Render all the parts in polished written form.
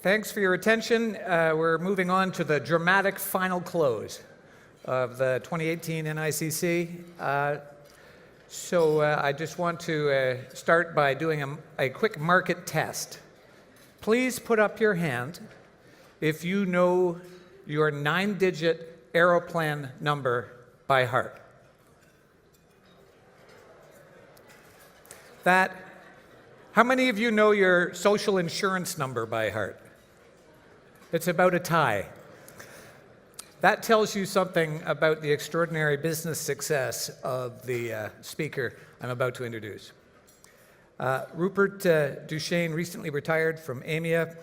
Thanks for your attention. We're moving on to the dramatic final close of the 2018 NICC. I just want to start by doing a quick market test. Please put up your hand if you know your 9-digit Aeroplan number by heart. How many of you know your social insurance number by heart? It's about a tie. That tells you something about the extraordinary business success of the speaker I'm about to introduce. Rupert Duchesne recently retired from EMEA,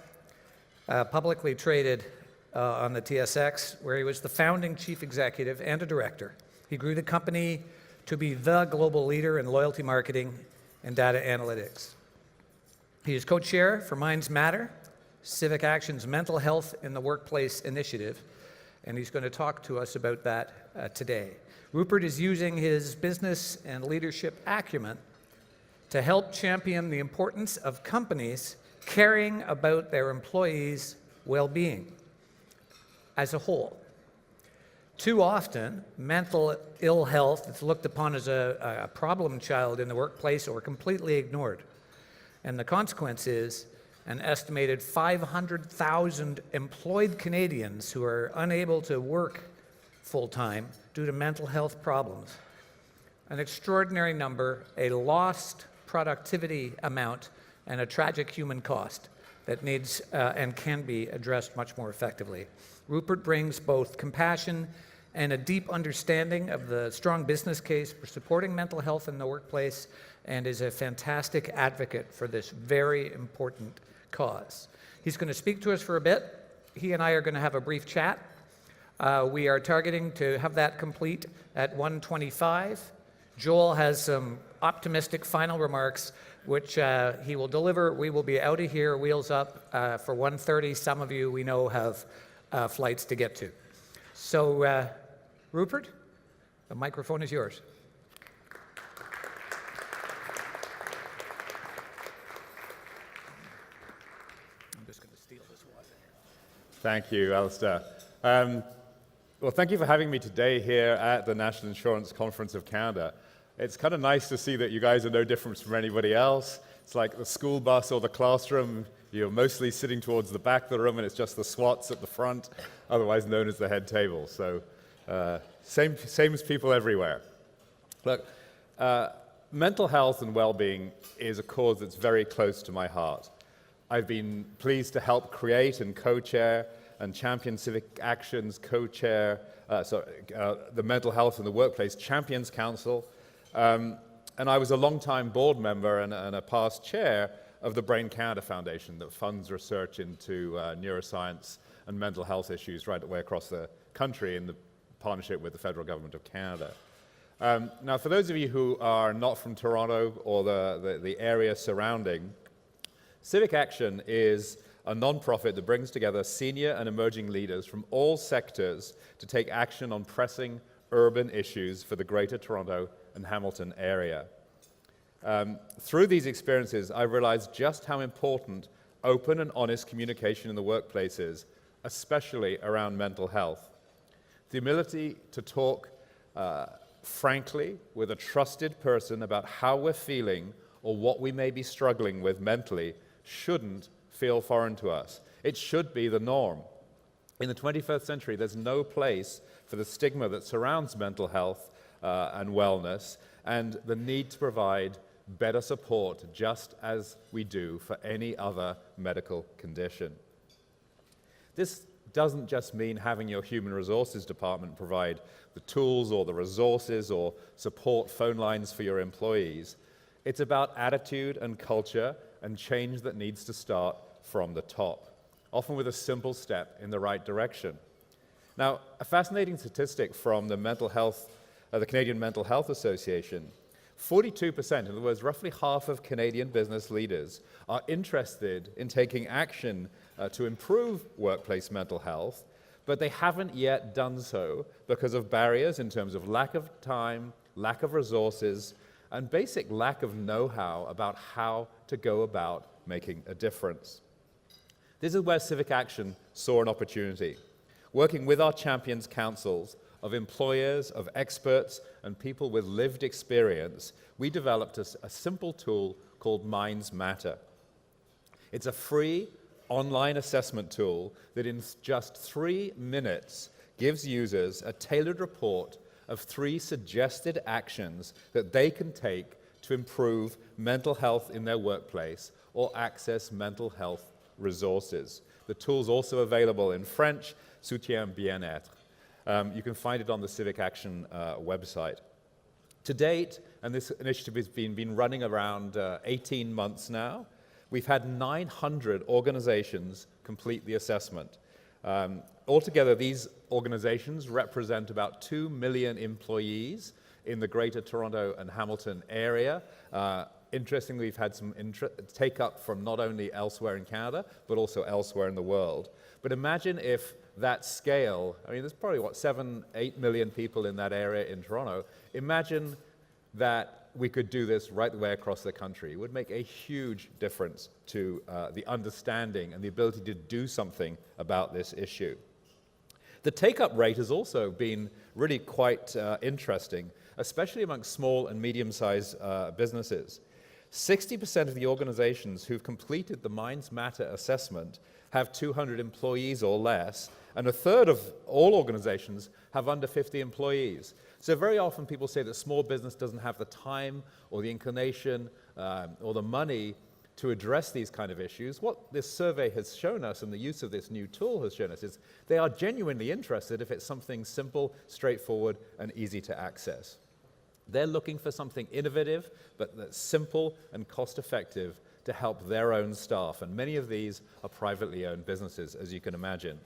publicly traded on the TSX, where he was the founding chief executive and a director. He grew the company to be the global leader in loyalty marketing and data analytics. He is co-chair for MindsMatter, Civic Action's Mental Health in the Workplace initiative, and he's going to talk to us about that today. Rupert is using his business and leadership acumen to help champion the importance of companies caring about their employees' well-being as a whole. Too often, mental ill health is looked upon as a problem child in the workplace or completely ignored. And the consequence is an estimated 500,000 employed Canadians who are unable to work full-time due to mental health problems. An extraordinary number, a lost productivity amount, and a tragic human cost that needs and can be addressed much more effectively. Rupert brings both compassion and a deep understanding of the strong business case for supporting mental health in the workplace, and is a fantastic advocate for this very important cause. He's going to speak to us for a bit. He and I are going to have a brief chat. We are targeting to have that complete at 1:25. Joel has some optimistic final remarks, which he will deliver. We will be out of here, wheels up, for 1:30. Some of you we know have flights to get to. So, Rupert, the microphone is yours. Thank you, Alistair. Well, thank you for having me today here at the National Insurance Conference of Canada. It's kind of nice to see that you guys are no different from anybody else. It's like the school bus or the classroom. You're mostly sitting towards the back of the room, and it's just the SWATs at the front, otherwise known as the head table. So same as people everywhere. Look, mental health and well-being is a cause that's very close to my heart. I've been pleased to help create and co-chair and champion Civic Action's co-chair, the Mental Health in the Workplace Champions Council, and I was a long-time board member and a past chair of the Brain Canada Foundation that funds research into neuroscience and mental health issues right the way across the country in the partnership with the federal government of Canada. Now, for those of you who are not from Toronto or the area surrounding, Civic Action is a non-profit that brings together senior and emerging leaders from all sectors to take action on pressing urban issues for the Greater Toronto and Hamilton area. Through these experiences, I realized just how important open and honest communication in the workplace is, especially around mental health. The ability to talk frankly with a trusted person about how we're feeling or what we may be struggling with mentally shouldn't feel foreign to us. It should be the norm. In the 21st century, there's no place for the stigma that surrounds mental health and wellness, and the need to provide better support just as we do for any other medical condition. This doesn't just mean having your human resources department provide the tools or the resources or support phone lines for your employees. It's about attitude and culture and change that needs to start from the top, often with a simple step in the right direction. Now, a fascinating statistic from the Canadian Mental Health Association, 42%, in other words, roughly half of Canadian business leaders are interested in taking action to improve workplace mental health, but they haven't yet done so because of barriers in terms of lack of time, lack of resources, and basic lack of know-how about how to go about making a difference. This is where Civic Action saw an opportunity. Working with our champions councils of employers, of experts, and people with lived experience, we developed a simple tool called MindsMatter. It's a free online assessment tool that in just 3 minutes gives users a tailored report of 3 suggested actions that they can take to improve mental health in their workplace or access mental health resources. The tool's also available in French, Soutien Bien-être. You can find it on the Civic Action website. To date, and this initiative has been running around 18 months now, we've had 900 organizations complete the assessment. Altogether, these organizations represent about 2 million employees in the Greater Toronto and Hamilton area. Interestingly, we've had some take-up from not only elsewhere in Canada, but also elsewhere in the world. But imagine if that scale, I mean, there's probably, 7-8 million people in that area in Toronto. Imagine that we could do this right the way across the country. It would make a huge difference to the understanding and the ability to do something about this issue. The take-up rate has also been really quite interesting, especially amongst small and medium-sized businesses. 60% of the organizations who've completed the MindsMatter assessment have 200 employees or less, and a third of all organizations have under 50 employees. So very often people say that small business doesn't have the time or the inclination or the money to address these kind of issues. What this survey has shown us and the use of this new tool has shown us is they are genuinely interested if it's something simple, straightforward, and easy to access. They're looking for something innovative, but that's simple and cost-effective to help their own staff. And many of these are privately owned businesses, as you can imagine.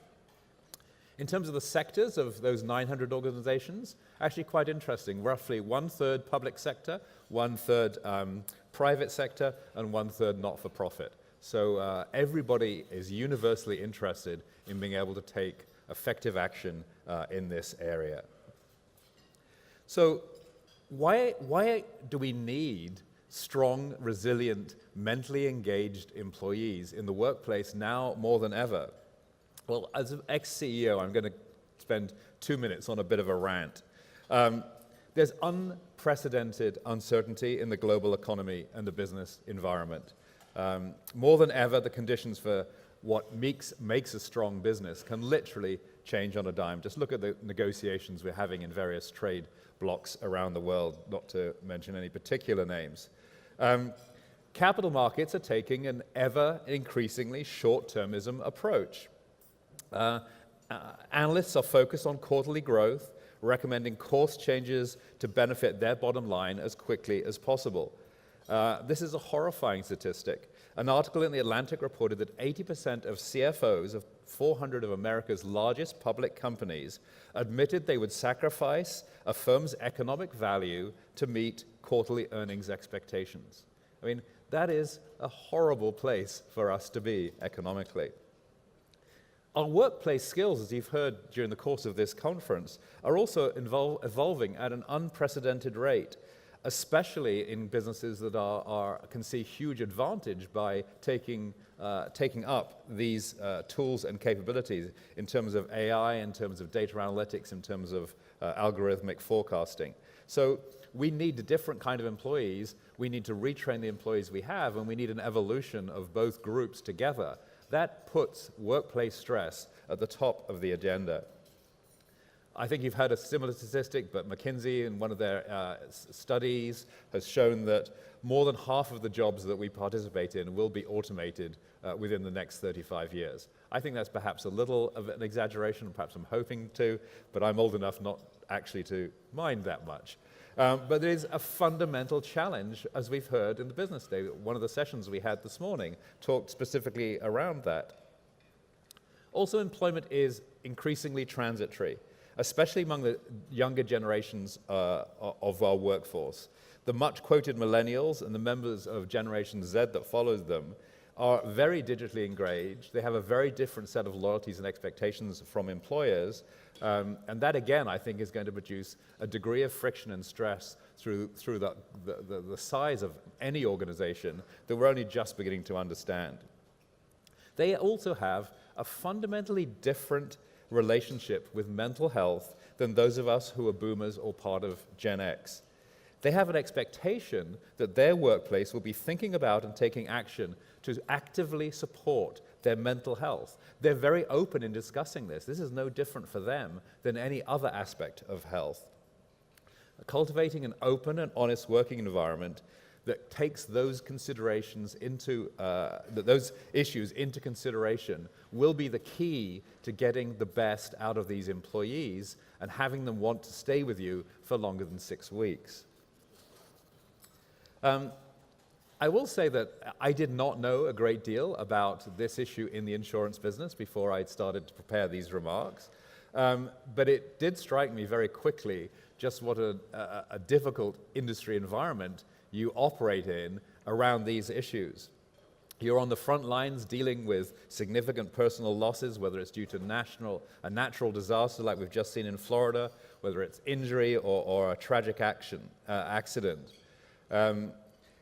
In terms of the sectors of those 900 organizations, actually quite interesting. Roughly 1/3 public sector, 1/3 private sector, and 1/3 not-for-profit. So everybody is universally interested in being able to take effective action in this area. So why do we need strong, resilient, mentally engaged employees in the workplace now more than ever? Well, as an ex-CEO, I'm going to spend 2 minutes on a bit of a rant. There's unprecedented uncertainty in the global economy and the business environment. More than ever, the conditions for what makes a strong business can literally change on a dime. Just look at the negotiations we're having in various trade blocks around the world, not to mention any particular names. Capital markets are taking an ever-increasingly short-termism approach. Analysts are focused on quarterly growth, recommending course changes to benefit their bottom line as quickly as possible. This is a horrifying statistic. An article in The Atlantic reported that 80% of CFOs of 400 of America's largest public companies admitted they would sacrifice a firm's economic value to meet quarterly earnings expectations. I mean, that is a horrible place for us to be economically. Our workplace skills, as you've heard during the course of this conference, are also evolving at an unprecedented rate, especially in businesses that can see huge advantage by taking up these tools and capabilities in terms of AI, in terms of data analytics, in terms of algorithmic forecasting. So we need a different kind of employees. We need to retrain the employees we have, and we need an evolution of both groups together. That puts workplace stress at the top of the agenda. I think you've heard a similar statistic, but McKinsey in one of their studies has shown that more than half of the jobs that we participate in will be automated within the next 35 years. I think that's perhaps a little of an exaggeration, perhaps I'm hoping to, but I'm old enough not actually to mind that much. But there is a fundamental challenge, as we've heard in the business day. One of the sessions we had this morning talked specifically around that. Also, employment is increasingly transitory, especially among the younger generations of our workforce. The much-quoted millennials and the members of Generation Z that follows them are very digitally engaged. They have a very different set of loyalties and expectations from employers. And that, again, I think is going to produce a degree of friction and stress through the size of any organization that we're only just beginning to understand. They also have a fundamentally different relationship with mental health than those of us who are boomers or part of Gen X. They have an expectation that their workplace will be thinking about and taking action to actively support their mental health. They're very open in discussing this. This is no different for them than any other aspect of health. Cultivating an open and honest working environment that takes those considerations into, those issues into consideration will be the key to getting the best out of these employees and having them want to stay with you for longer than 6 weeks. I will say that I did not know a great deal about this issue in the insurance business before I started to prepare these remarks, but it did strike me very quickly just what a difficult industry environment you operate in around these issues. You're on the front lines dealing with significant personal losses, whether it's due to a natural disaster like we've just seen in Florida, whether it's injury or a tragic accident.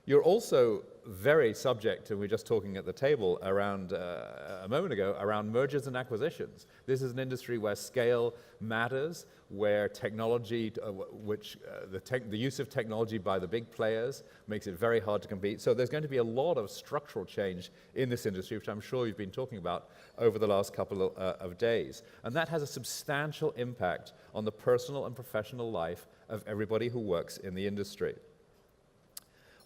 You're also very subject, and we were just talking at the table around a moment ago, around mergers and acquisitions. This is an industry where scale matters, where technology, the use of technology by the big players makes it very hard to compete. So there's going to be a lot of structural change in this industry, which I'm sure you've been talking about over the last couple of days. And that has a substantial impact on the personal and professional life of everybody who works in the industry.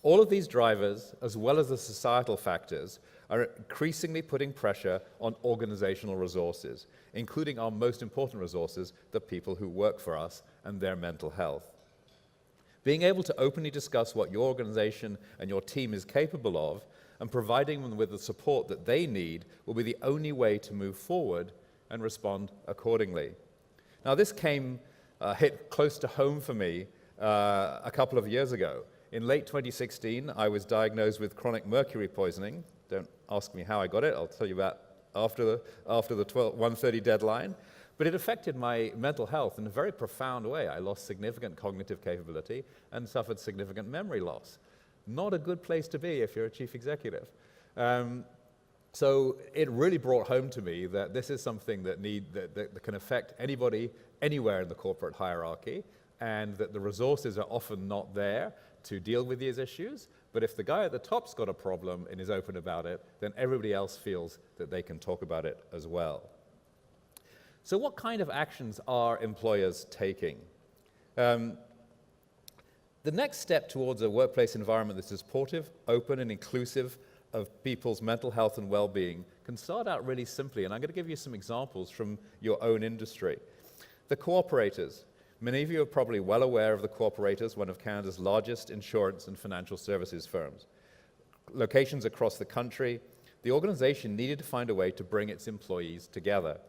All of these drivers, as well as the societal factors, are increasingly putting pressure on organizational resources, including our most important resources, the people who work for us and their mental health. Being able to openly discuss what your organization and your team is capable of and providing them with the support that they need will be the only way to move forward and respond accordingly. Now, this hit close to home for me a couple of years ago. In late 2016, I was diagnosed with chronic mercury poisoning. Don't ask me how I got it. I'll tell you about after the 1:30 deadline. But it affected my mental health in a very profound way. I lost significant cognitive capability and suffered significant memory loss. Not a good place to be if you're a chief executive. So it really brought home to me that this is something that can affect anybody, anywhere in the corporate hierarchy, and that the resources are often not there to deal with these issues. But if the guy at the top's got a problem and is open about it, then everybody else feels that they can talk about it as well. So what kind of actions are employers taking? The next step towards a workplace environment that's supportive, open, and inclusive of people's mental health and well-being can start out really simply, and I'm going to give you some examples from your own industry. The cooperators. Many of you are probably well aware of the cooperators, one of Canada's largest insurance and financial services firms. Locations across the country, the organization needed to find a way to bring its employees together.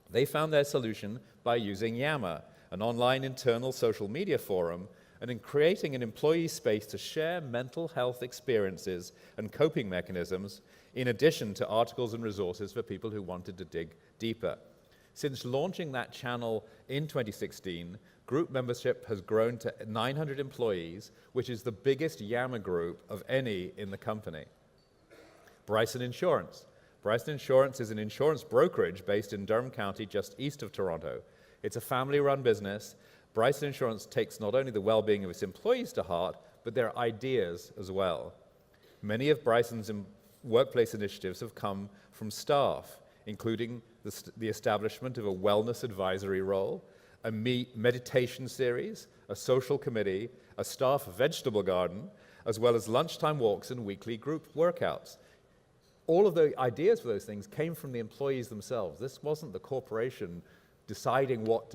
They found their solution by using Yammer, an online internal social media forum, and in creating an employee space to share mental health experiences and coping mechanisms, in addition to articles and resources for people who wanted to dig deeper. Since launching that channel in 2016, group membership has grown to 900 employees, which is the biggest Yammer group of any in the company. Bryson Insurance. Bryson Insurance is an insurance brokerage based in Durham County, just east of Toronto. It's a family-run business. Bryson Insurance takes not only the well-being of its employees to heart, but their ideas as well. Many of Bryson's workplace initiatives have come from staff, including the establishment of a wellness advisory role, a meditation series, a social committee, a staff vegetable garden, as well as lunchtime walks and weekly group workouts. All of the ideas for those things came from the employees themselves. This wasn't the corporation deciding what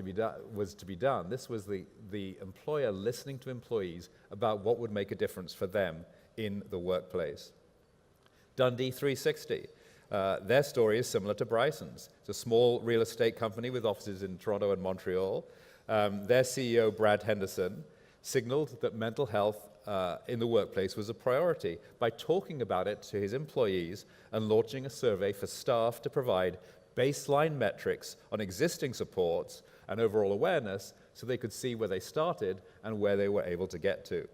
was to be done. This was the employer listening to employees about what would make a difference for them in the workplace. Dundee 360. Their story is similar to Bryson's. It's a small real estate company with offices in Toronto and Montreal. Their CEO, Brad Henderson, signaled that mental health in the workplace was a priority by talking about it to his employees and launching a survey for staff to provide baseline metrics on existing supports and overall awareness so they could see where they started and where they were able to get to.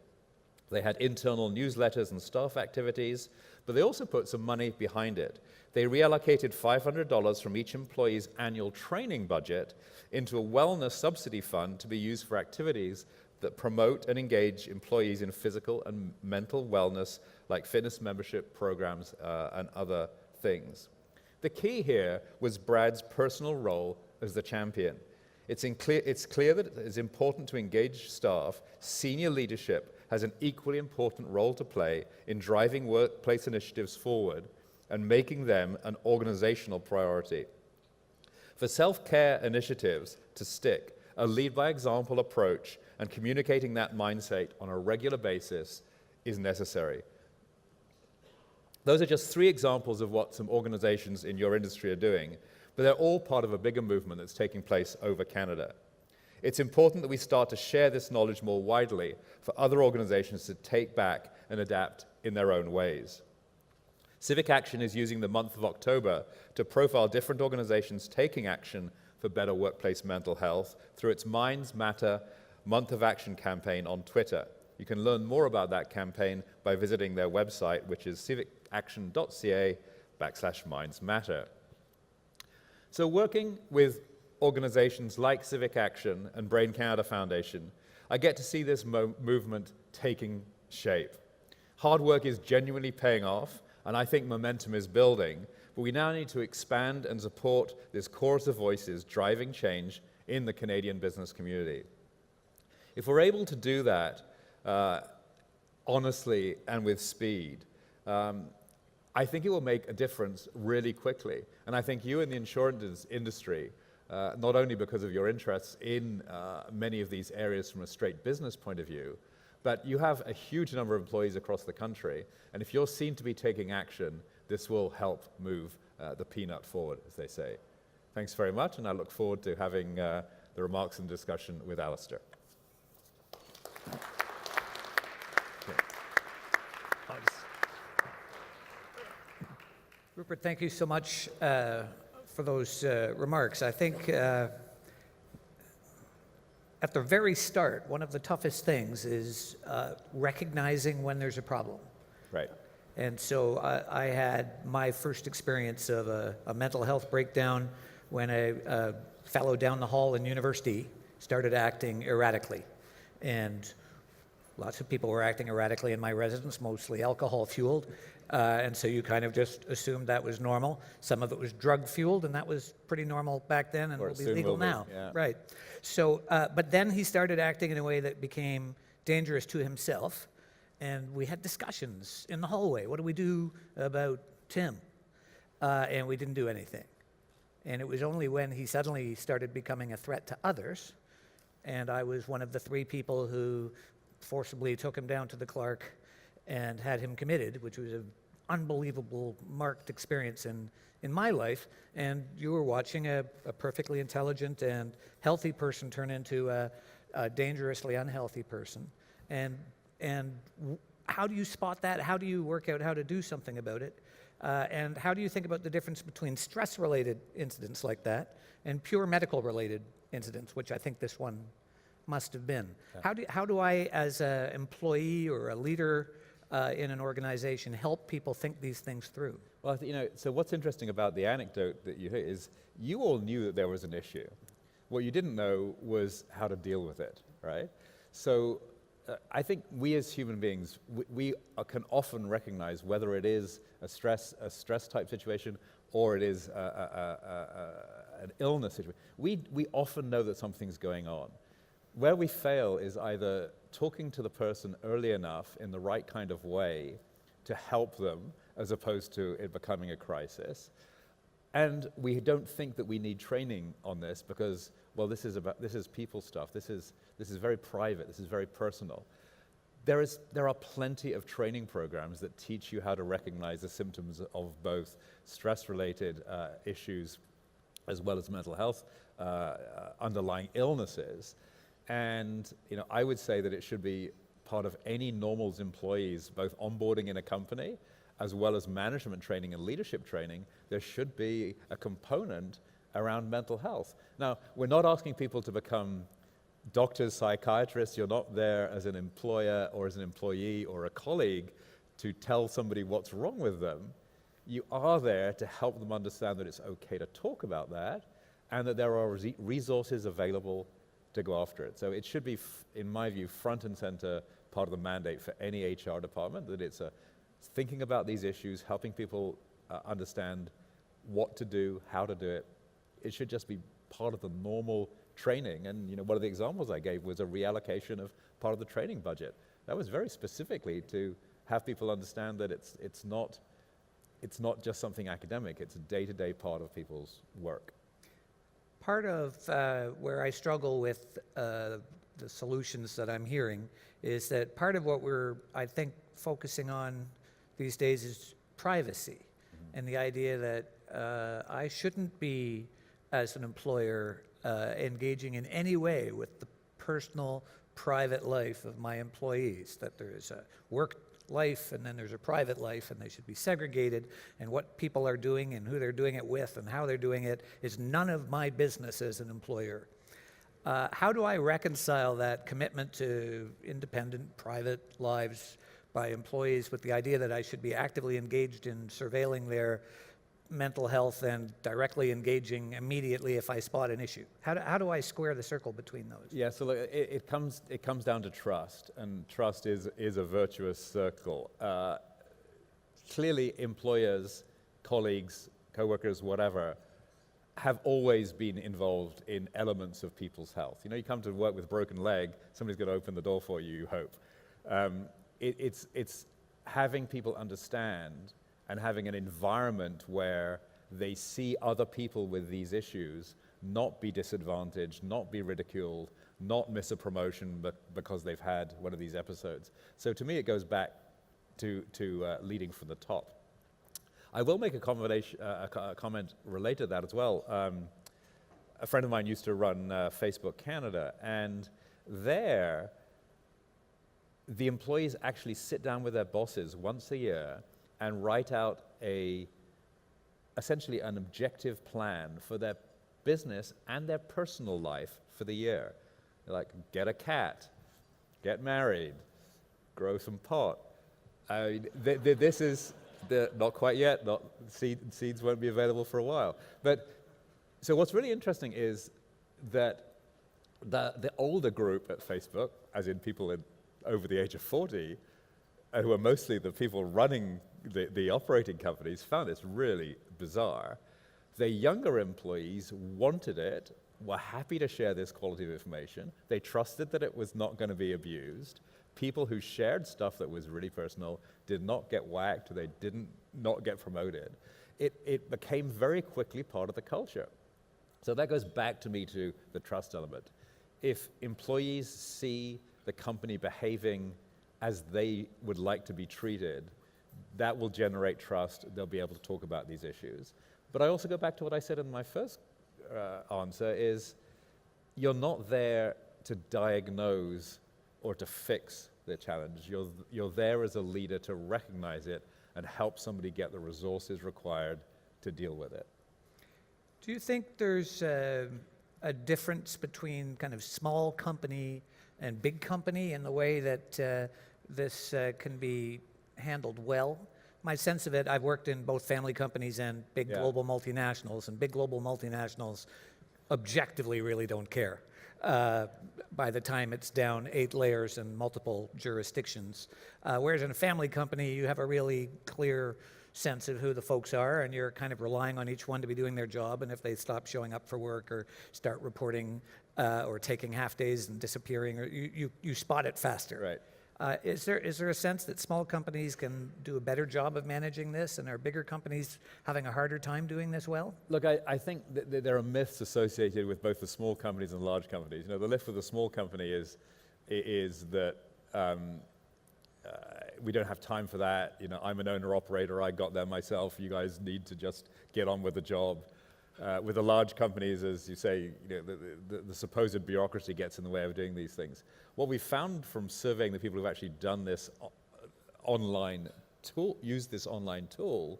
They had internal newsletters and staff activities, but they also put some money behind it. They reallocated $500 from each employee's annual training budget into a wellness subsidy fund to be used for activities that promote and engage employees in physical and mental wellness, like fitness membership programs and other things. The key here was Brad's personal role as the champion. It's clear that it is important to engage staff. Senior leadership has an equally important role to play in driving workplace initiatives forward and making them an organizational priority. For self-care initiatives to stick, a lead-by-example approach and communicating that mindset on a regular basis is necessary. Those are just 3 examples of what some organizations in your industry are doing, but they're all part of a bigger movement that's taking place over Canada. It's important that we start to share this knowledge more widely for other organizations to take back and adapt in their own ways. Civic Action is using the month of October to profile different organizations taking action for better workplace mental health through its MindsMatter Month of Action campaign on Twitter. You can learn more about that campaign by visiting their website, which is civicaction.ca/MindsMatter. So working with organizations like Civic Action and Brain Canada Foundation, I get to see this movement taking shape. Hard work is genuinely paying off, and I think momentum is building, but we now need to expand and support this chorus of voices driving change in the Canadian business community. If we're able to do that honestly and with speed, I think it will make a difference really quickly. And I think you in the insurance industry, not only because of your interests in many of these areas from a straight business point of view, but you have a huge number of employees across the country, and if you're seen to be taking action, this will help move the peanut forward, as they say. Thanks very much, and I look forward to having the remarks and discussion with Alistair. Rupert, thank you so much for those remarks. I think at the very start, one of the toughest things is recognizing when there's a problem. Right. And so I had my first experience of a mental health breakdown when a fellow down the hall in university started acting erratically. And lots of people were acting erratically in my residence, mostly alcohol-fueled. And so you kind of just assumed that was normal. Some of it was drug-fueled, and that was pretty normal back then and will be legal now. Yeah. Right. So, but then he started acting in a way that became dangerous to himself, and we had discussions in the hallway. What do we do about Tim? And we didn't do anything. And it was only when he suddenly started becoming a threat to others, and I was one of the 3 people who forcibly took him down to the clerk and had him committed, which was an unbelievable marked experience in my life. And you were watching a perfectly intelligent and healthy person turn into a dangerously unhealthy person. And how do you spot that? How do you work out how to do something about it? And how do you think about the difference between stress-related incidents like that and pure medical-related incidents, which I think this one must have been? Yeah. How do I, as an employee or a leader in an organization, help people think these things through? Well, so what's interesting about the anecdote that you hear is you all knew that there was an issue. What you didn't know was how to deal with it, right? So I think we as human beings, we can often recognize whether it is a stress type situation or it is an illness situation. We often know that something's going on. Where we fail is either talking to the person early enough in the right kind of way to help them, as opposed to it becoming a crisis. And we don't think that we need training on this because, well, this is people stuff. This is very private. This is very personal. There are plenty of training programs that teach you how to recognize the symptoms of both stress-related issues as well as mental health underlying illnesses. And I would say that it should be part of any normal's employees, both onboarding in a company as well as management training and leadership training, there should be a component around mental health. Now, we're not asking people to become doctors, psychiatrists. You're not there as an employer or as an employee or a colleague to tell somebody what's wrong with them. You are there to help them understand that it's okay to talk about that and that there are resources available to go after it. So it should be, in my view, front and center part of the mandate for any HR department, that it's thinking about these issues, helping people understand what to do, how to do it. It should just be part of the normal training. And one of the examples I gave was a reallocation of part of the training budget. That was very specifically to have people understand that it's not just something academic, it's a day-to-day part of people's work. Part of where I struggle with the solutions that I'm hearing is that part of what we're, I think, focusing on these days is privacy, and the idea that I shouldn't be, as an employer, engaging in any way with the personal, private life of my employees, that there is a work life and then there's a private life, and they should be segregated, and what people are doing and who they're doing it with and how they're doing it is none of my business as an employer. How do I reconcile that commitment to independent, private lives by employees with the idea that I should be actively engaged in surveilling their mental health and directly engaging immediately if I spot an issue? How do I square the circle between those? Yeah, so look, it comes down to trust, and trust is a virtuous circle. Clearly, employers, colleagues, coworkers, whatever, have always been involved in elements of people's health. You come to work with a broken leg, somebody's going to open the door for you, you hope. It's having people understand and having an environment where they see other people with these issues not be disadvantaged, not be ridiculed, not miss a promotion because they've had one of these episodes. So to me, it goes back to leading from the top. I will make a comment related to that as well. A friend of mine used to run Facebook Canada, and there, the employees actually sit down with their bosses once a year and write out essentially an objective plan for their business and their personal life for the year. They're like, get a cat, get married, grow some pot. This is not quite yet. Seeds won't be available for a while. But so what's really interesting is that the older group at Facebook, as in people over the age of 40, who are mostly the people running the operating companies, found this really bizarre. The younger employees wanted it, were happy to share this quality of information. They trusted that it was not going to be abused. People who shared stuff that was really personal did not get whacked, they did not get promoted. It became very quickly part of the culture. So that goes back to me to the trust element. If employees see the company behaving as they would like to be treated, that will generate trust. They'll be able to talk about these issues. But I also go back to what I said in my first answer is, you're not there to diagnose or to fix the challenge. You're there as a leader to recognize it and help somebody get the resources required to deal with it. Do you think there's a difference between kind of small company and big company in the way that this can be handled well? My sense of it, I've worked in both family companies and big global multinationals, and big global multinationals objectively really don't care by the time it's down 8 layers and multiple jurisdictions. Whereas in a family company, you have a really clear sense of who the folks are, and you're kind of relying on each one to be doing their job, and if they stop showing up for work or start reporting or taking half days and disappearing, or you spot it faster. Right. Is there a sense that small companies can do a better job of managing this, and are bigger companies having a harder time doing this well? Look, I think that there are myths associated with both the small companies and large companies. The lift with the small company is that we don't have time for that. I'm an owner-operator. I got there myself. You guys need to just get on with the job. with the large companies, as you say, the supposed bureaucracy gets in the way of doing these things. What we found from surveying the people who've actually done this online tool, used this online tool,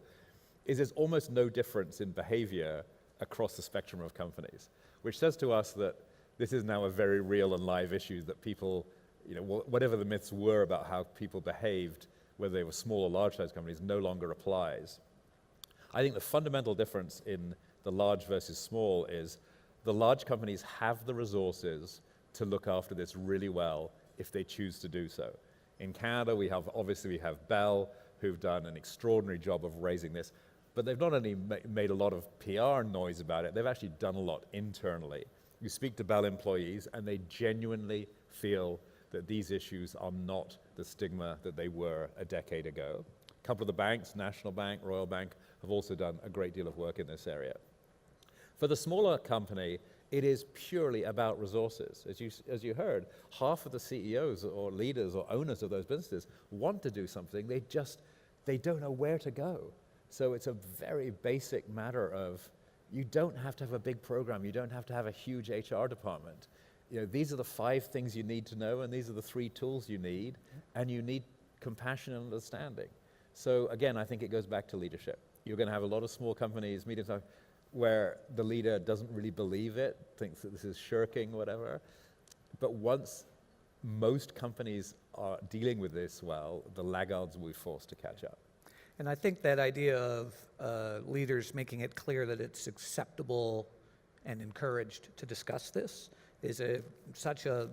is there's almost no difference in behavior across the spectrum of companies, which says to us that this is now a very real and live issue that people, whatever the myths were about how people behaved, whether they were small or large-sized companies, no longer applies. I think the fundamental difference in the large versus small is the large companies have the resources to look after this really well if they choose to do so. In Canada, we have Bell, who've done an extraordinary job of raising this, but they've not only made a lot of PR noise about it, they've actually done a lot internally. You speak to Bell employees, and they genuinely feel that these issues are not the stigma that they were a decade ago. A couple of the banks, National Bank, Royal Bank, have also done a great deal of work in this area. For the smaller company, it is purely about resources. As you heard, half of the CEOs or leaders or owners of those businesses want to do something, they don't know where to go. So it's a very basic matter of, you don't have to have a big program, you don't have to have a huge HR department. These are the 5 things you need to know, and these are the 3 tools you need, and you need compassion and understanding. So again, I think it goes back to leadership. You're going to have a lot of small companies, medium-sized, where the leader doesn't really believe it, thinks that this is shirking, whatever. But once most companies are dealing with this well, the laggards will be forced to catch up. And I think that idea of leaders making it clear that it's acceptable and encouraged to discuss this is such a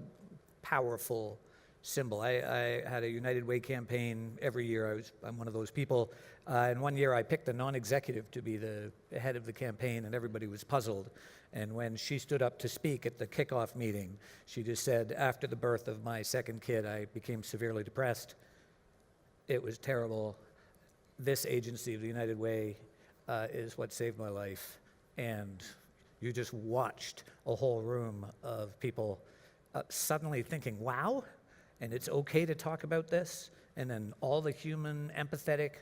powerful symbol. I had a United Way campaign every year. I'm one of those people. And one year I picked a non-executive to be the head of the campaign, and everybody was puzzled. And when she stood up to speak at the kickoff meeting, she just said, after the birth of my second kid, I became severely depressed. It was terrible. This agency of the United Way is what saved my life. And you just watched a whole room of people suddenly thinking, wow, and it's okay to talk about this. And then all the human, empathetic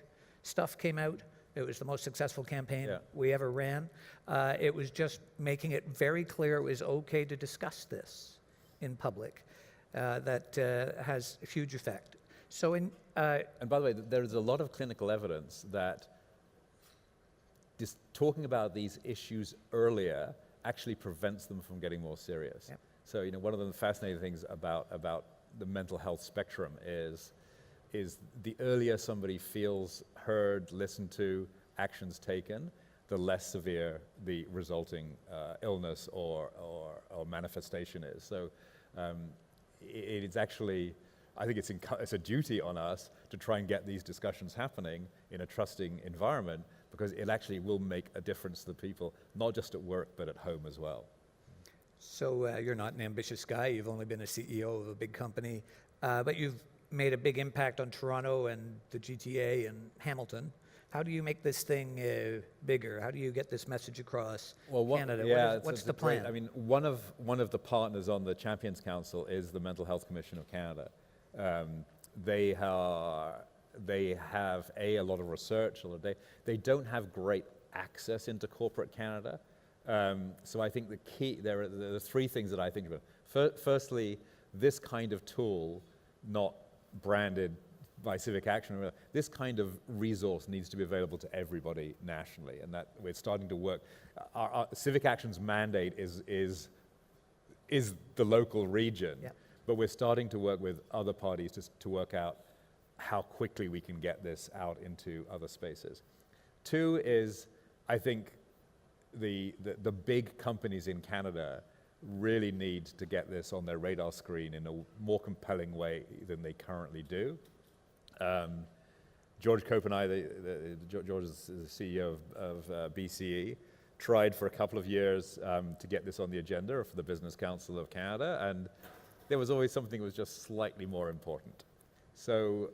stuff came out. It was the most successful campaign we ever ran. It was just making it very clear it was okay to discuss this in public. That has a huge effect. So and by the way, there is a lot of clinical evidence that just talking about these issues earlier actually prevents them from getting more serious. Yep. So one of the fascinating things about the mental health spectrum is the earlier somebody feels heard, listened to, actions taken, the less severe the resulting illness or manifestation is. So it's actually, I think it's a duty on us to try and get these discussions happening in a trusting environment, because it actually will make a difference to the people, not just at work, but at home as well. So you're not an ambitious guy. You've only been a CEO of a big company, but you've made a big impact on Toronto and the GTA and Hamilton. How do you make this thing bigger? How do you get this message across Canada? Yeah, what's the plan? I mean, one of the partners on the Champions Council is the Mental Health Commission of Canada. They have a lot of research. They don't have great access into corporate Canada. So I think the key, there are 3 things that I think about. Firstly, this kind of tool, not branded by Civic Action, this kind of resource needs to be available to everybody nationally, and that we're starting to work. Our Civic Action's mandate is the local region, but we're starting to work with other parties to work out how quickly we can get this out into other spaces. 2 is, I think, the big companies in Canada really need to get this on their radar screen in a more compelling way than they currently do. George Cope and I, George is the CEO of BCE, tried for a couple of years to get this on the agenda for the Business Council of Canada, and there was always something that was just slightly more important. So,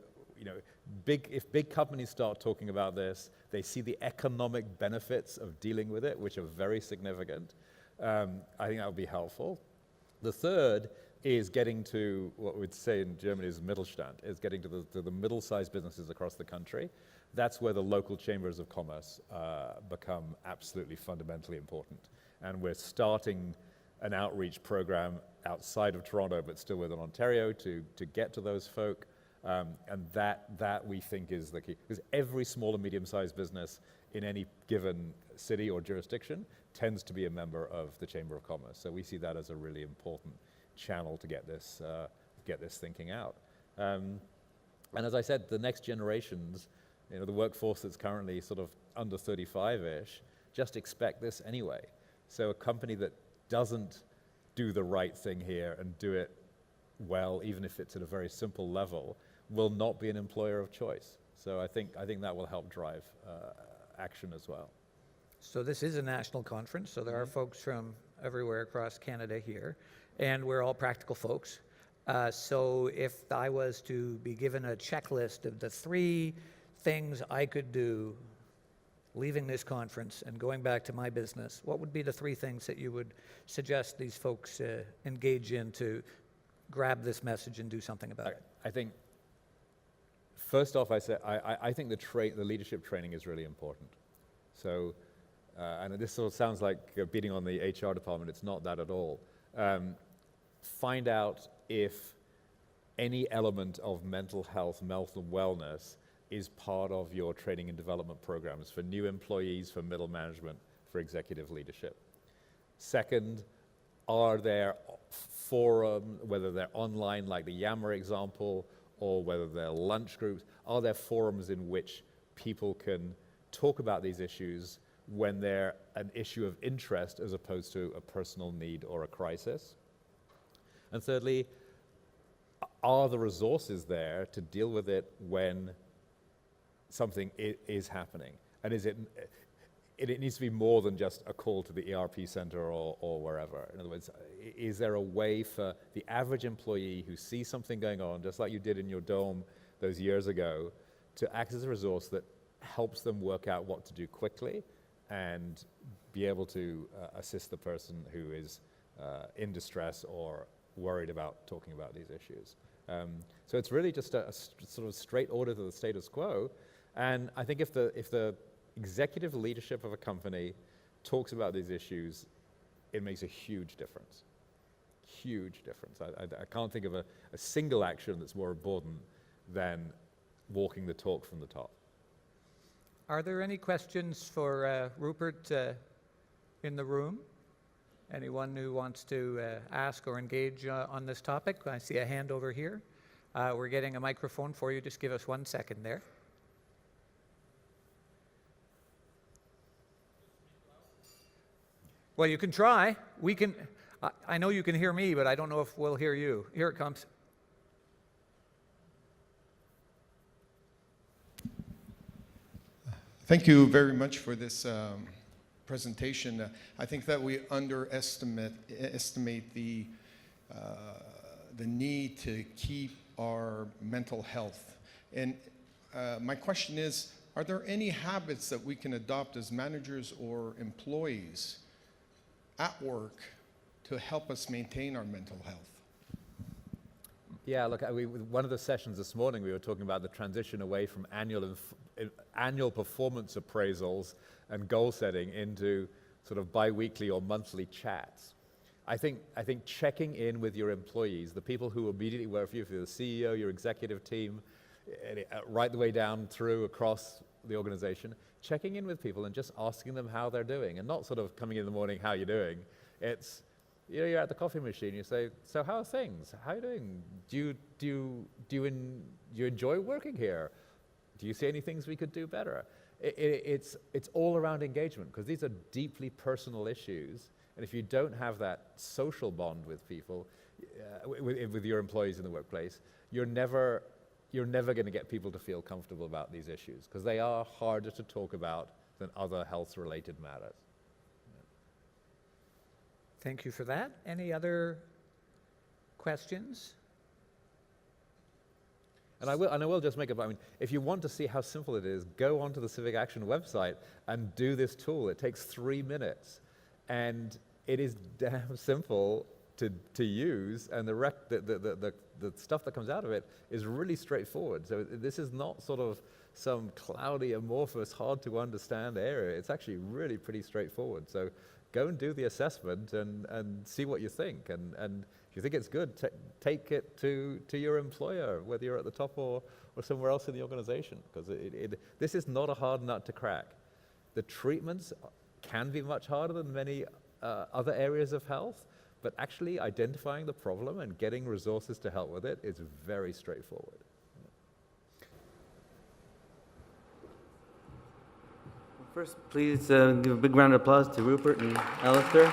if big companies start talking about this, they see the economic benefits of dealing with it, which are very significant. I think that would be helpful. The third is getting to what we'd say in Germany is Mittelstand, is getting to the middle-sized businesses across the country. that's where the local chambers of commerce become absolutely fundamentally important. And we're starting an outreach program outside of Toronto, but still within Ontario, to get to those folk. And that we think is the key. Because every small and medium-sized business in any given city or jurisdiction tends to be a member of the Chamber of Commerce. So we see that as a really important channel to get this thinking out. And as I said, the next generations, the workforce that's currently sort of under 35-ish, just expect this anyway. So a company that doesn't do the right thing here and do it well, even if it's at a very simple level, will not be an employer of choice. So I think that will help drive action as well. So this is a national conference, so there are folks from everywhere across Canada here, and we're all practical folks. So if I was to be given a checklist of the 3 things I could do leaving this conference and going back to my business, what would be the 3 things that you would suggest these folks engage in to grab this message and do something about it? I think, first off, I think the leadership training is really important. So, and this sort of sounds like beating on the HR department. It's not that at all. Find out if any element of mental health, mental wellness is part of your training and development programs for new employees, for middle management, for executive leadership. Second, are there forums, whether they're online like the Yammer example, or whether they're lunch groups, are there forums in which people can talk about these issues when they're an issue of interest as opposed to a personal need or a crisis? And thirdly, are the resources there to deal with it when something is happening? And it needs to be more than just a call to the ERP center or wherever. In other words, is there a way for the average employee who sees something going on, just like you did in your dome those years ago, to act as a resource that helps them work out what to do quickly and be able to assist the person who is in distress or worried about talking about these issues? So it's really just a sort of straight order to the status quo. And I think if the executive leadership of a company talks about these issues, it makes a huge difference. Huge difference. I can't think of a single action that's more important than walking the talk from the top. Are there any questions for Rupert in the room? Anyone who wants to ask or engage on this topic? I see a hand over here. We're getting a microphone for you. Just give us 1 second there. Well, you can try. We can. I know you can hear me, but I don't know if we'll hear you. Here it comes. Thank you very much for this presentation. I think that we estimate the need to keep our mental health. And my question is, are there any habits that we can adopt as managers or employees at work to help us maintain our mental health? Yeah, look, one of the sessions this morning, we were talking about the transition away from annual performance appraisals and goal setting into sort of bi-weekly or monthly chats. I think checking in with your employees, the people who immediately work for you, if you're the CEO, your executive team, right the way down through across the organization, checking in with people and just asking them how they're doing, and not sort of coming in the morning, how you doing? It's, you're at the coffee machine, you say, so how are things? How are you doing? Do you enjoy working here? Do you see any things we could do better? It's all around engagement, because these are deeply personal issues. And if you don't have that social bond with people, with your employees in the workplace, you're never going to get people to feel comfortable about these issues, because they are harder to talk about than other health-related matters. Thank you for that. Any other questions? And I will just make a point. I mean, if you want to see how simple it is, go onto the Civic Action website and do this tool. It takes 3 minutes, and it is damn simple to use, and the stuff that comes out of it is really straightforward. So this is not sort of some cloudy, amorphous, hard to understand area. It's actually really pretty straightforward. So go and do the assessment and see what you think. And if you think it's good, take it to your employer, whether you're at the top or somewhere else in the organization, because this is not a hard nut to crack. The treatments can be much harder than many other areas of health, but actually identifying the problem and getting resources to help with it is very straightforward. First, please give a big round of applause to Rupert and Alistair.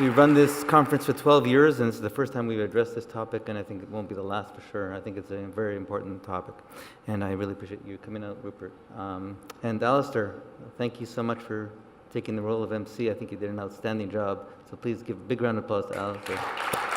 We've run this conference for 12 years, and this is the first time we've addressed this topic, and I think it won't be the last for sure. I think it's a very important topic, and I really appreciate you coming out, Rupert. And Alistair, thank you so much for taking the role of MC. I think you did an outstanding job, so please give a big round of applause to Alistair.